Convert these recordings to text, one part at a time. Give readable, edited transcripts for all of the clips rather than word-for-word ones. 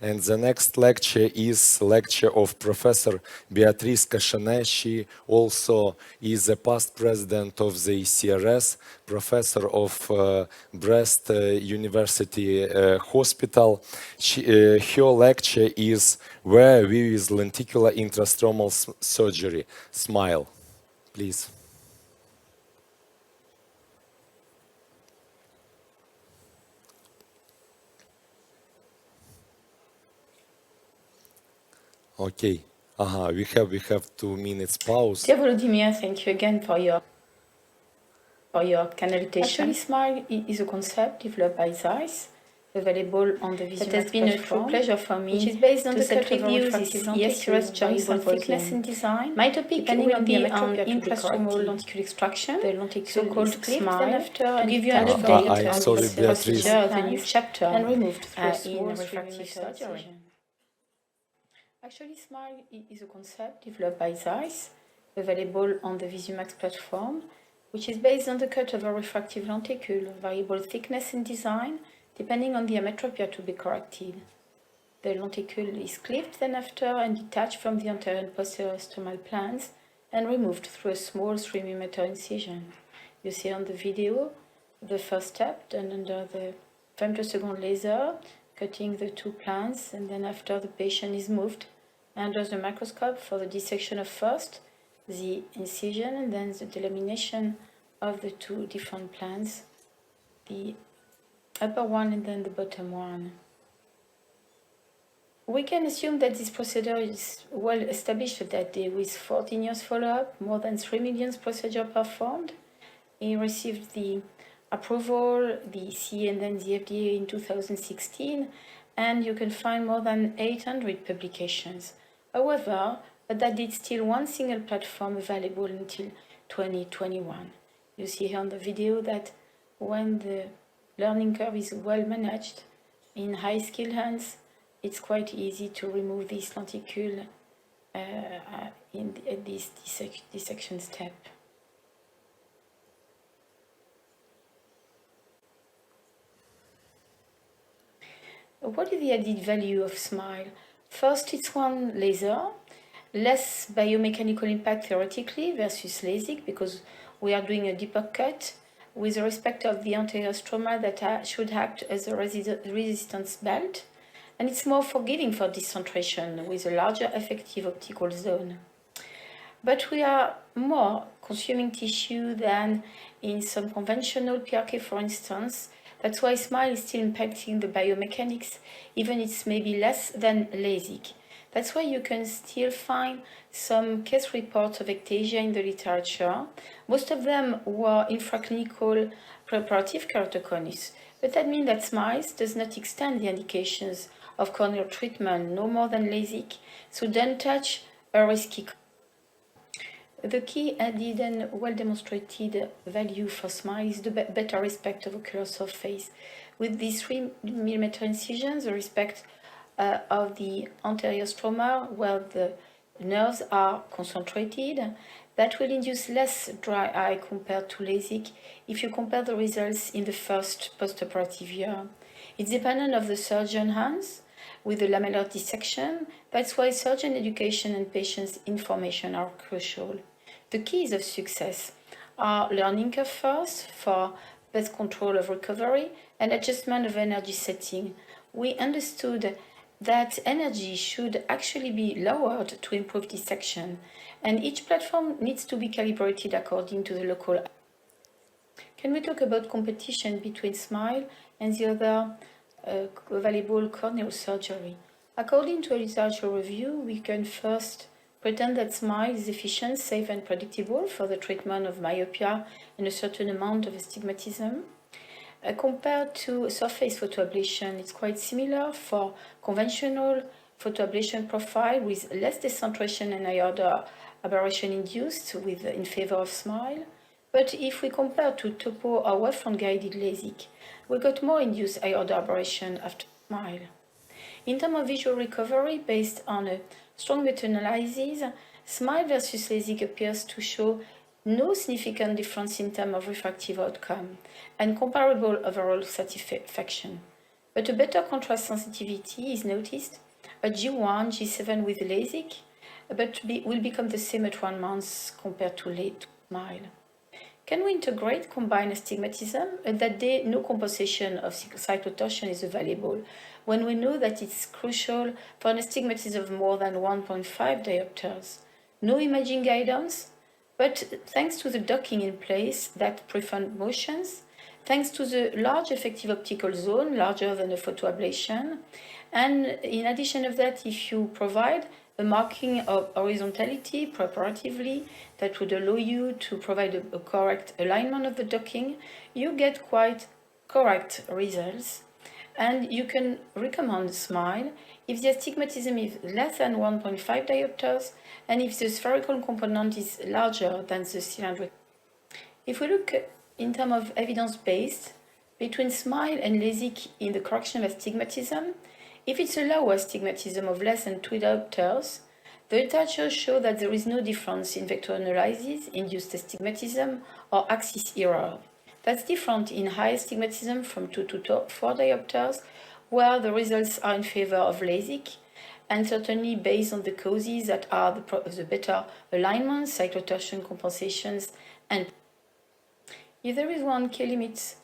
And the next lecture is lecture of Professor Beatrис Koshener. She also is a past president of the ESCRS, professor of Brest University Hospital. Her lecture is Where we with lenticular intrastromal surgery. Smile, please. Okay. We have 2 minutes pause. Dear Volodymyr, thank you again for your canalization. Actually, SMILE is a concept developed by Zeiss, available on the Visium. It has been a true pleasure for me, which is based on the set reviews is ESCRS joints and thickness and design. My topic will be on intrastromal lenticular extraction, the so-called SMILE, after to give you an update on this procedure of a new chapter and removed through a small refractive surgery. Actually, SMILE is a concept developed by Zeiss, available on the Visium platform, which is based on the cut of a refractive lenticule, variable thickness and design, depending on the ametropia to be corrected. The lenticule is clipped then after and detached from the anterior and posterior stromal planes and removed through a small 3 mm incision. You see on the video the first step done under the femtosecond laser, cutting the 2 planes, and then after the patient is moved under the microscope for the dissection of first the incision and then the delamination of the 2 different planes, the upper one and then the bottom one. We can assume that this procedure is well established that day with 14 years follow-up, more than 3 million procedures performed. He received the approval, the CE and then the FDA in 2016, and you can find more than 800 publications. However, that did still one single platform available until 2021. You see here on the video that when the learning curve is well managed in high-skilled hands, it's quite easy to remove this lenticule at this dissection step. What is the added value of SMILE? First, it's one laser, less biomechanical impact theoretically versus LASIK because we are doing a deeper cut with respect of the anterior stroma that should act as a resistance belt, and it's more forgiving for decentration with a larger effective optical zone. But we are more consuming tissue than in some conventional PRK, for instance. That's why SMILE is still impacting the biomechanics, even it's maybe less than LASIK. That's why you can still find some case reports of ectasia in the literature. Most of them were infraclinical preoperative keratoconus, but that means that SMILE does not extend the indications of corneal treatment no more than LASIK, so don't touch a risky. The key added and well-demonstrated value for SMILE is the better respect of ocular surface. With these 3 mm incisions, the respect of the anterior stroma, where the nerves are concentrated, that will induce less dry eye compared to LASIK if you compare the results in the first postoperative year. It's dependent of the surgeon hands with the lamellar dissection. That's why surgeon education and patients' information are crucial. The keys of success are learning curve first for best control of recovery and adjustment of energy setting. We understood that energy should actually be lowered to improve dissection, and each platform needs to be calibrated according to the local. Can we talk about competition between SMILE and the other available corneal surgery? According to a literature review, we can first pretend that SMILE is efficient, safe and predictable for the treatment of myopia and a certain amount of astigmatism. Compared to surface photoablation, it's quite similar for conventional photoablation profile with less decentration and iota aberration induced in favor of SMILE. But if we compare to topo or wavefront guided LASIK, we got more induced iota aberration after SMILE. In terms of visual recovery based on a strong meta-analysis, SMILE versus LASIK appears to show no significant difference in terms of refractive outcome and comparable overall satisfaction. but a better contrast sensitivity is noticed at G1, G7 with LASIK, but will become the same at 1 month compared to late SMILE. Can we integrate combined astigmatism? At that day, no compensation of cyclotorsion is available, when we know that it's crucial for an astigmatism of more than 1.5 diopters. No imaging guidance, but thanks to the docking in place that prevent motions, thanks to the large effective optical zone, larger than a photoablation, and in addition of that, if you provide a marking of horizontality preparatively that would allow you to provide a correct alignment of the docking, you get quite correct results. And you can recommend SMILE if the astigmatism is less than 1.5 diopters and if the spherical component is larger than the cylindrical. If we look in terms of evidence-based, between SMILE and LASIK in the correction of astigmatism, if it's a low astigmatism of less than 2 diopters, the literature shows that there is no difference in vector analysis, induced astigmatism, or axis error. That's different in high astigmatism from 2 to 4 diopters, where the results are in favor of LASIK, and certainly based on the causes that are the better alignment, cyclotorsion compensations, and if there is one key limit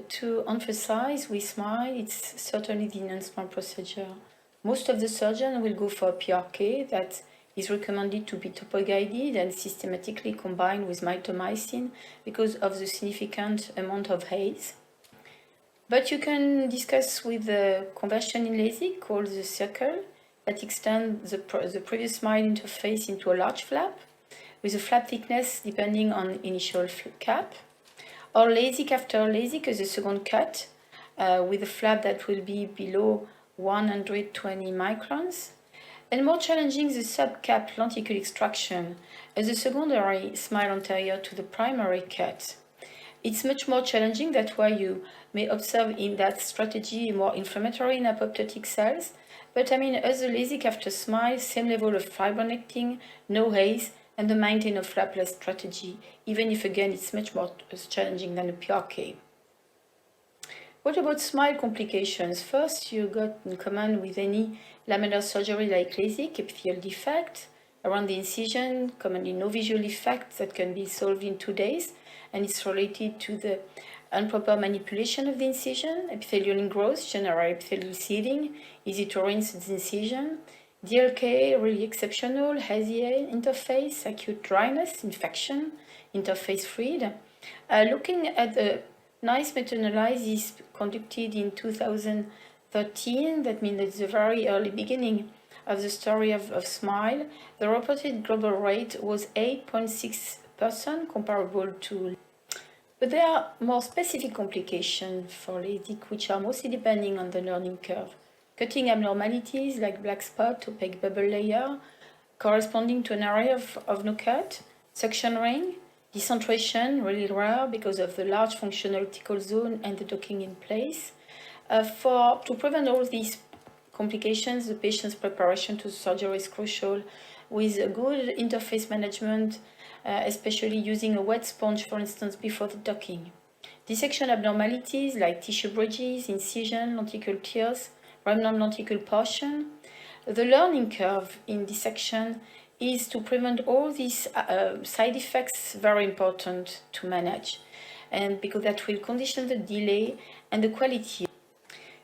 to emphasize with SMILE, it's certainly the enhancement procedure. Most of the surgeons will go for a PRK that is recommended to be topo-guided and systematically combined with mitomycin because of the significant amount of haze. But you can discuss with the conversion in LASIK called the circle that extends the previous SMILE interface into a large flap with a flap thickness depending on initial cap. Or LASIK after LASIK is a second cut with a flap that will be below 120 microns. And more challenging, the subcap lenticule extraction as a secondary SMILE anterior to the primary cut. It's much more challenging, that's why you may observe in that strategy more inflammatory in apoptotic cells. But I mean, as a LASIK after SMILE, same level of fibronectin, no haze, and the maintain of flapless strategy, even if again it's much more challenging than a PRK. What about SMILE complications? First, you got in common with any lamellar surgery like LASIK, epithelial defect around the incision, commonly no visual effect that can be solved in 2 days, and it's related to the improper manipulation of the incision, epithelial ingrowth, general epithelial seeding, easy to rinse the incision, DLK, really exceptional, hazy interface, acute dryness, infection, interface fluid. Looking at the nice meta-analysis conducted in 2013, that means it's the very early beginning of the story of SMILE, the reported global rate was 8.6%, comparable to. But there are more specific complications for LASIK, which are mostly depending on the learning curve. Cutting abnormalities like black spot, opaque bubble layer, corresponding to an area of no cut, suction ring, decentration, really rare because of the large functional optical zone and the docking in place. To prevent all these complications, the patient's preparation to surgery is crucial with a good interface management, especially using a wet sponge, for instance, before the docking. Dissection abnormalities like tissue bridges, incision, lenticle tears, remnant lenticle portion. The learning curve in dissection is to prevent all these side effects, very important to manage, and because that will condition the delay and the quality.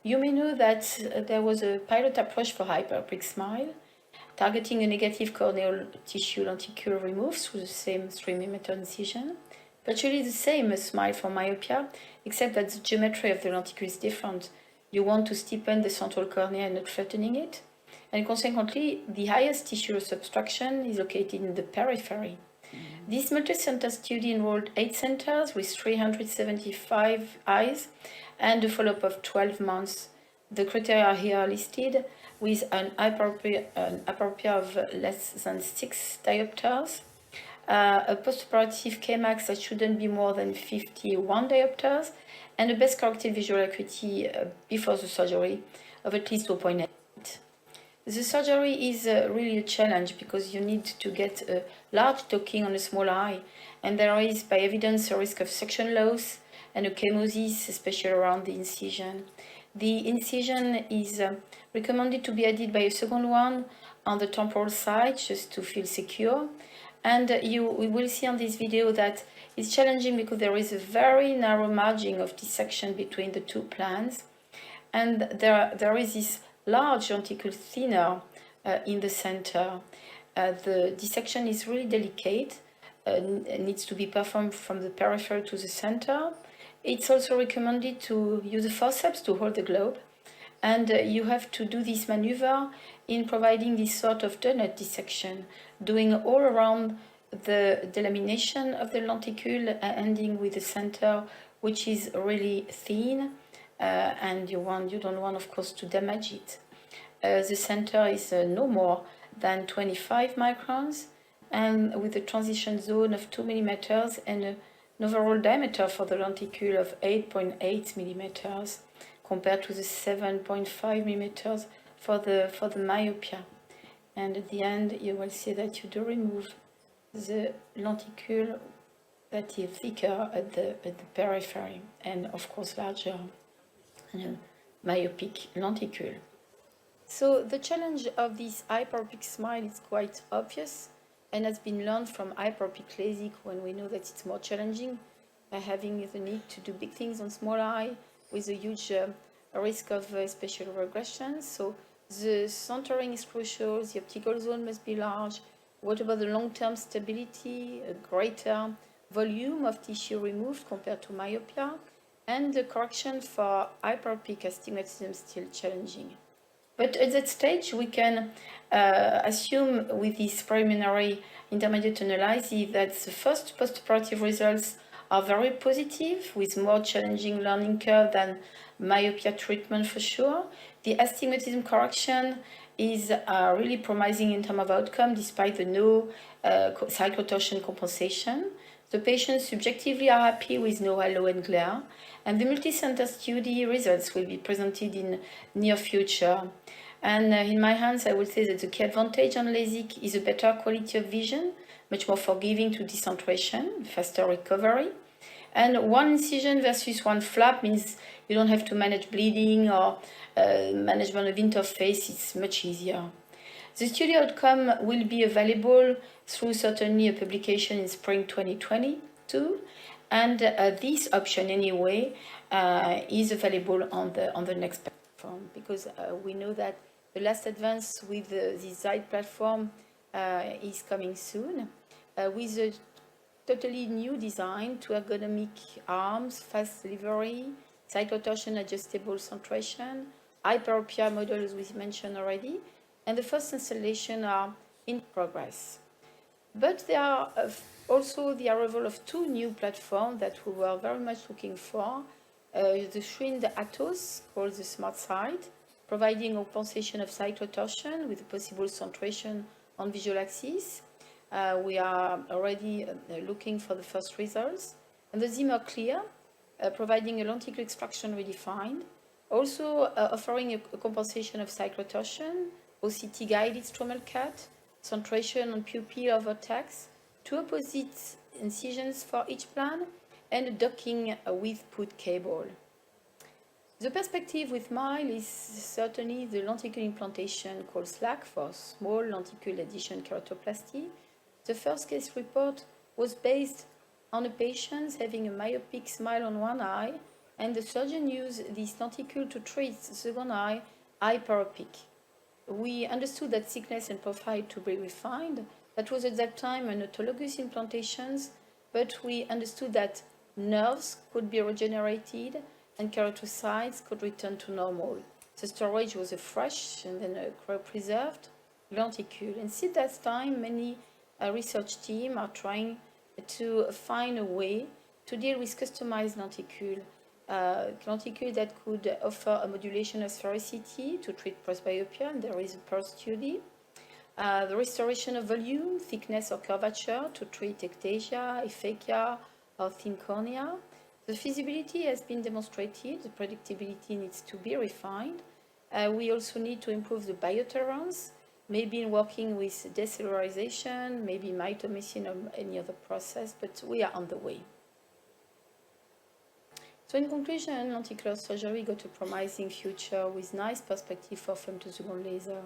You may know that there was a pilot approach for hyperopic SMILE, targeting a negative corneal tissue lenticle remove through the same 3 mm incision. Virtually the same as SMILE for myopia, except that the geometry of the lenticle is different. You want to steepen the central cornea and not flattening it. And consequently, the highest tissue subtraction is located in the periphery. This multi-center study enrolled 8 centers with 375 eyes and a follow-up of 12 months. The criteria here are listed with an hyperopia of less than 6 diopters, a postoperative Kmax that shouldn't be more than 51 diopters, and a best corrected visual acuity before the surgery of at least 0.8. The surgery is really a challenge because you need to get a large docking on a small eye, and there is, by evidence, a risk of suction loss and ecchymosis, especially around the incision. The incision is recommended to be added by a second one on the temporal side just to feel secure. And we will see on this video that it's challenging because there is a very narrow margin of dissection between the two plans. And there is this large lenticle thinner in the center. The dissection is really delicate, needs to be performed from the periphery to the center. It's also recommended to use a forceps to hold the globe. And you have to do this maneuver in providing this sort of donut dissection, doing all around the delamination of the lenticule, ending with the center, which is really thin, and you don't want, of course, to damage it. The center is no more than 25 microns, and with a transition zone of 2 millimeters and an overall diameter for the lenticule of 8.8 millimeters, compared to the 7.5 millimeters for the myopia. And at the end, you will see that you do remove the lenticule that is thicker at the periphery, and of course larger myopic lenticule. So the challenge of this hyperopic smile is quite obvious and has been learned from hyperopic LASIK, when we know that it's more challenging, having the need to do big things on small eye with a huge risk of spatial regression. So the centering is crucial, the optical zone must be large. What about the long-term stability, a greater volume of tissue removed compared to myopia, and the correction for hyperopic astigmatism still challenging. But at that stage, we can assume with this preliminary intermediate analysis that the first postoperative results are very positive, with more challenging learning curve than myopia treatment for sure. The astigmatism correction is really promising in terms of outcome, despite the no cyclotorsion compensation. The patients subjectively are happy with no halo and glare, and the multi-center study results will be presented in near future. And in my hands, I would say that the key advantage on LASIK is a better quality of vision, much more forgiving to decentration, faster recovery. And one incision versus one flap means you don't have to manage bleeding or management of interface. It's much easier. The study outcome will be available through certainly a publication in spring 2022, and this option anyway is available on the next platform, because we know that the last advance with the ZIDE platform is coming soon, with a totally new design, two ergonomic arms, fast delivery, cyclotorsion adjustable centration, hyperopia model as we mentioned already, and the first installation are in progress. But there are also the arrival of two new platforms that we were very much looking for. The Schwind Atos, called the Smart Sight, providing a compensation of cyclotorsion with a possible centration on visual axis. We are already looking for the first results. And the Zimmer Clear, providing a lenticle extraction redefined, also offering a compensation of cyclotortion, OCT guided stromal cut, centration on pupil or vertex, two opposite incisions for each plan, and a docking with put cable. The perspective with MILE is certainly the lenticle implantation called SLAC for small lenticule addition keratoplasty. The first case report was based on a patient having a myopic smile on one eye, and the surgeon used this lenticule to treat the second eye hyperopic. We understood that thickness and profile to be refined. That was at that time an autologous implantations, but we understood that nerves could be regenerated and keratocytes could return to normal. The storage was a fresh and then a cryopreserved lenticule. And since that time, many research teams are trying to find a way to deal with customized lenticule. Lenticule that could offer a modulation of sphericity to treat presbyopia, and there is a PERS study. The restoration of volume, thickness or curvature to treat ectasia, aphakia or thin cornea. The feasibility has been demonstrated, the predictability needs to be refined. We also need to improve the biotolerance, maybe in working with decellularization, maybe mitomycin or any other process, but we are on the way. So in conclusion, lenticular surgery got a promising future with nice perspective for femtosecond laser.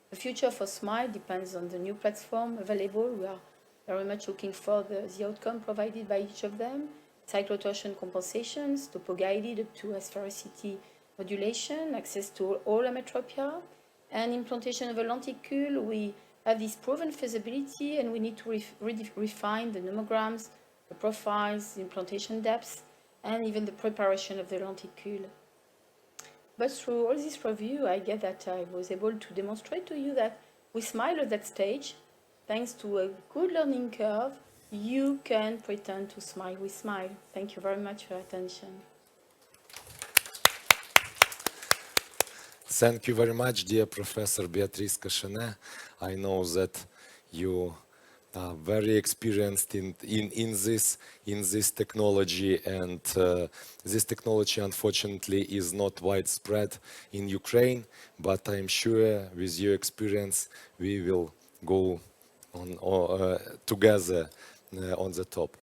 The future for SMILE depends on the new platform available. We are very much looking for the outcome provided by each of them. Cyclotorsion compensations, topo-guided up to sphericity modulation, access to all ametropia, and implantation of a lenticule. We have this proven feasibility, and we need to refine the nomograms, the profiles, the implantation depths, and even the preparation of the lenticule. But through all this review, I get that I was able to demonstrate to you that with SMILE at that stage, thanks to a good learning curve, you can pretend to smile with SMILE. Thank you very much for your attention. Thank you very much, dear Professor Beatrice Kошенер. I know that you are very experienced in this technology, and this technology unfortunately is not widespread in Ukraine, but I'm sure with your experience we will go on together on the top.